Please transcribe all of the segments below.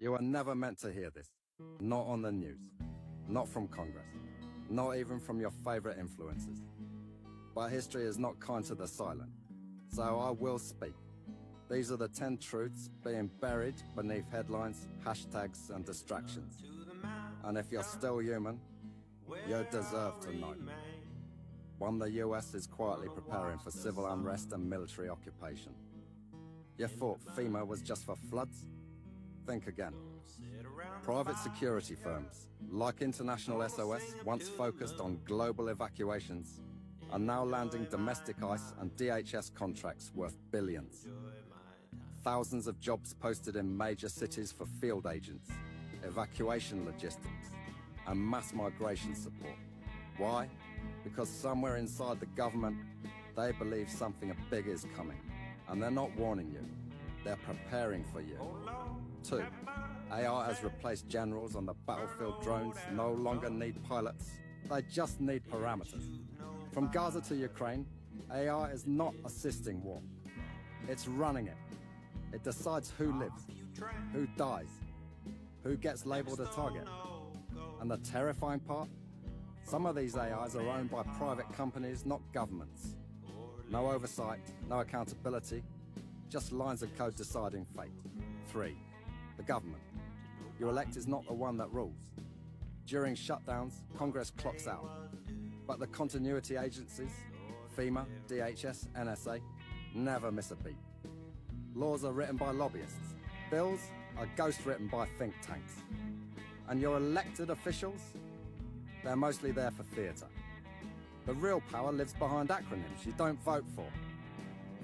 You are never meant to hear this. Not on the news. Not from Congress. Not even from your favorite influencers. But history is not kind to the silent. So I will speak. These are the 10 truths being buried beneath headlines, hashtags, and distractions. And if you're still human, you deserve to know. 1. The US is quietly preparing for civil unrest and military occupation. You thought FEMA was just for floods? Think again. Private security firms, like International SOS, once focused on global evacuations, are now landing domestic ICE and DHS contracts worth billions. Thousands of jobs posted in major cities for field agents, evacuation logistics, and mass migration support. Why? Because somewhere inside the government, they believe something big is coming. And they're not warning you, they're preparing for you. 2. AI has replaced generals on the battlefield. Drones no longer need pilots, they just need parameters. From Gaza to Ukraine, AI is not assisting war, it's running it. It decides who lives, who dies, who gets labeled a target. And the terrifying part? Some of these AIs are owned by private companies, not governments. No oversight, no accountability, just lines of code deciding fate. 3. The government. Your elect is not the one that rules. During shutdowns, Congress clocks out. But the continuity agencies, FEMA, DHS, NSA, never miss a beat. Laws are written by lobbyists. Bills are ghost-written by think tanks. And your elected officials? They're mostly there for theatre. The real power lives behind acronyms you don't vote for.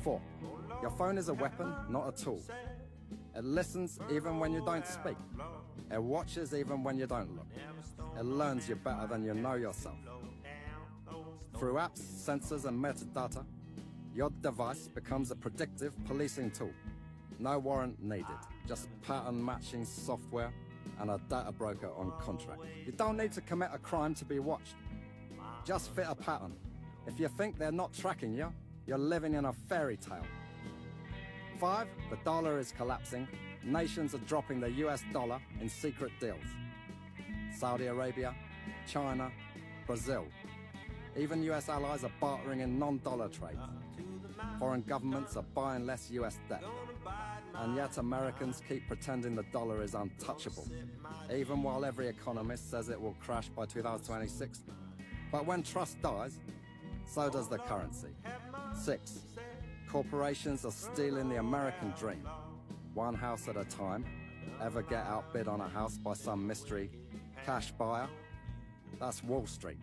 4. Your phone is a weapon, not a tool. It listens even when you don't speak. It watches even when you don't look. It learns you better than you know yourself. Through apps, sensors, and metadata, your device becomes a predictive policing tool. No warrant needed, just pattern matching software and a data broker on contract. You don't need to commit a crime to be watched. Just fit a pattern. If you think they're not tracking you, you're living in a fairy tale. 5. The dollar is collapsing. Nations are dropping the US dollar in secret deals. Saudi Arabia, China, Brazil. Even US allies are bartering in non-dollar trades. Foreign governments are buying less US debt. And yet Americans keep pretending the dollar is untouchable, even while every economist says it will crash by 2026. But when trust dies, so does the currency. 6. Corporations are stealing the American dream. One house at a time. Ever get outbid on a house by some mystery cash buyer? That's Wall Street.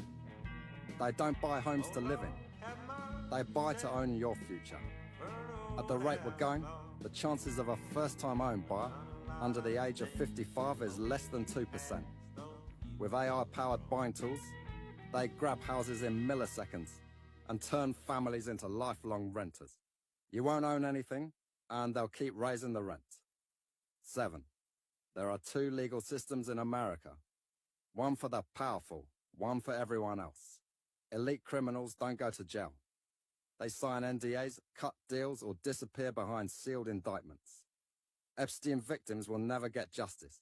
They don't buy homes to live in. They buy to own your future. At the rate we're going, the chances of a first-time home buyer under the age of 55 is less than 2%. With AI-powered buying tools, they grab houses in milliseconds and turn families into lifelong renters. You won't own anything, and they'll keep raising the rent. 7. There are 2 legal systems in America. One for the powerful, one for everyone else. Elite criminals don't go to jail. They sign NDAs, cut deals, or disappear behind sealed indictments. Epstein victims will never get justice.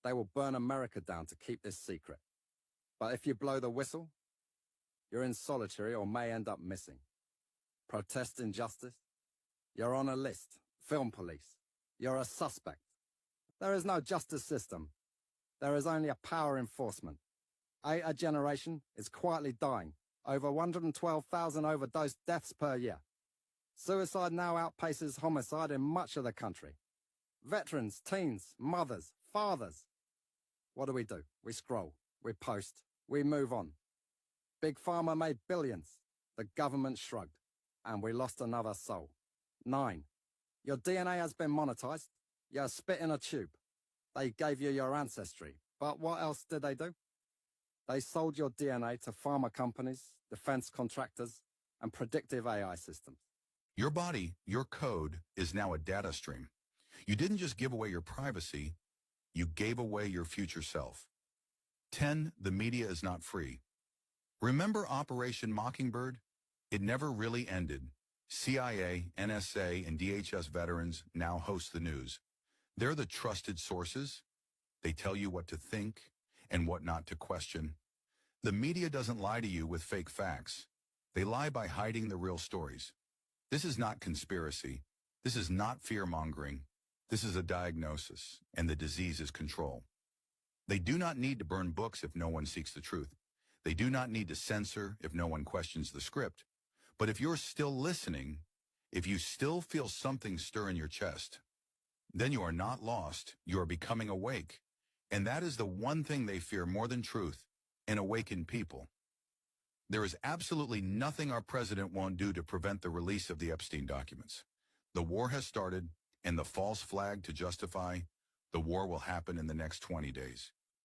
They will burn America down to keep this secret. But if you blow the whistle, you're in solitary or may end up missing. Protest injustice? You're on a list. Film police. You're a suspect. There is no justice system. There is only a power enforcement. A generation is quietly dying. Over 112,000 overdose deaths per year. Suicide now outpaces homicide in much of the country. Veterans, teens, mothers, fathers. What do? We scroll, we post, we move on. Big Pharma made billions. The government shrugged. And we lost another soul. 9. Your DNA has been monetized. You're spit in a tube. They gave you your ancestry. But what else did they do? They sold your DNA to pharma companies, defense contractors, and predictive AI systems. Your body, your code, is now a data stream. You didn't just give away your privacy, you gave away your future self. 10. The media is not free. Remember Operation Mockingbird? It never really ended. CIA, NSA, and DHS veterans now host the news. They're the trusted sources, They tell you what to think and what not to question. The media doesn't lie to you with fake facts. They lie by hiding the real stories. This is not conspiracy. This is not fear-mongering. This is a diagnosis, and the disease is control. They do not need to burn books if no one seeks the truth. They do not need to censor if no one questions the script. But if you're still listening, if you still feel something stir in your chest, then you are not lost. You are becoming awake. And that is the one thing they fear more than truth, an awakened people. There is absolutely nothing our president won't do to prevent the release of the Epstein documents. The war has started, and the false flag to justify the war will happen in the next 20 days.